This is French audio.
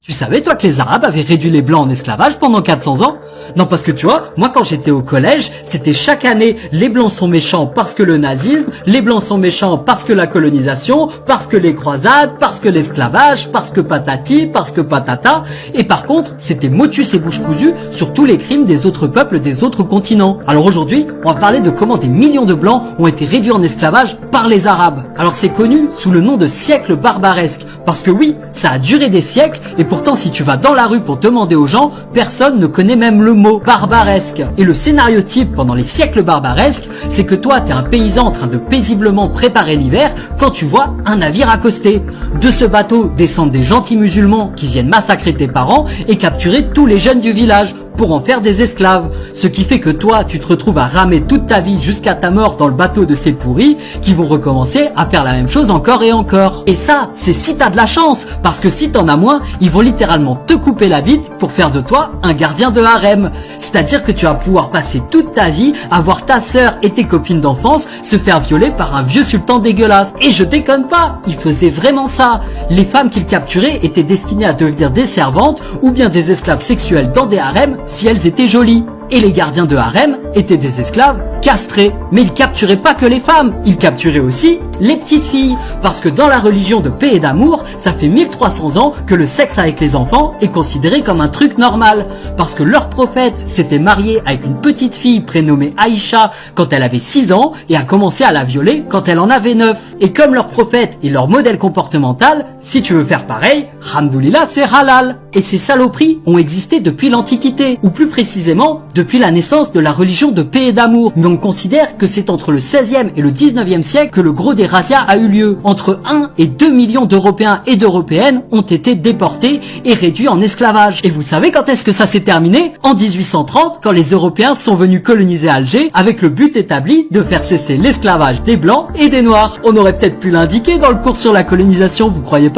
Tu savais, toi, que les Arabes avaient réduit les Blancs en esclavage pendant 400 ans? Non, parce que tu vois, moi, quand j'étais au collège, c'était chaque année, les Blancs sont méchants parce que le nazisme, les Blancs sont méchants parce que la colonisation, parce que les croisades, parce que l'esclavage, parce que patati, parce que patata. Et par contre, c'était motus et bouche cousue sur tous les crimes des autres peuples des autres continents. Alors aujourd'hui, on va parler de comment des millions de Blancs ont été réduits en esclavage par les Arabes. Alors c'est connu sous le nom de siècle barbaresque, parce que oui, ça a duré des siècles, et pourtant si tu vas dans la rue pour demander aux gens, personne ne connaît même le mot barbaresque. Et le scénario type pendant les siècles barbaresques, c'est que toi t'es un paysan en train de paisiblement préparer l'hiver quand tu vois un navire accoster. De ce bateau descendent des gentils musulmans qui viennent massacrer tes parents et capturer tous les jeunes du village pour en faire des esclaves. Ce qui fait que toi, tu te retrouves à ramer toute ta vie jusqu'à ta mort dans le bateau de ces pourris qui vont recommencer à faire la même chose encore et encore. Et ça, c'est si t'as de la chance, parce que si t'en as moins, ils vont littéralement te couper la bite pour faire de toi un gardien de harem. C'est-à-dire que tu vas pouvoir passer toute ta vie à voir ta sœur et tes copines d'enfance se faire violer par un vieux sultan dégueulasse. Et je déconne pas, ils faisaient vraiment ça. Les femmes qu'ils capturaient étaient destinées à devenir des servantes ou bien des esclaves sexuels dans des harems si elles étaient jolies. Et les gardiens de harem étaient des esclaves castrés. Mais ils capturaient pas que les femmes, ils capturaient aussi les petites filles. Parce que dans la religion de paix et d'amour, ça fait 1300 ans que le sexe avec les enfants est considéré comme un truc normal. Parce que leur prophète s'était marié avec une petite fille prénommée Aïcha quand elle avait 6 ans et a commencé à la violer quand elle en avait 9. Et comme leur prophète est leur modèle comportemental, si tu veux faire pareil, Alhamdoulilah, c'est halal. Et ces saloperies ont existé depuis l'Antiquité, ou plus précisément, depuis la naissance de la religion de paix et d'amour. Mais on considère que c'est entre le 16e et le 19e siècle que le gros des razzias a eu lieu. Entre 1 et 2 millions d'Européens et d'Européennes ont été déportés et réduits en esclavage. Et vous savez quand est-ce que ça s'est terminé? En 1830, quand les Européens sont venus coloniser Alger avec le but établi de faire cesser l'esclavage des Blancs et des Noirs. On aurait peut-être pu l'indiquer dans le cours sur la colonisation, vous croyez pas?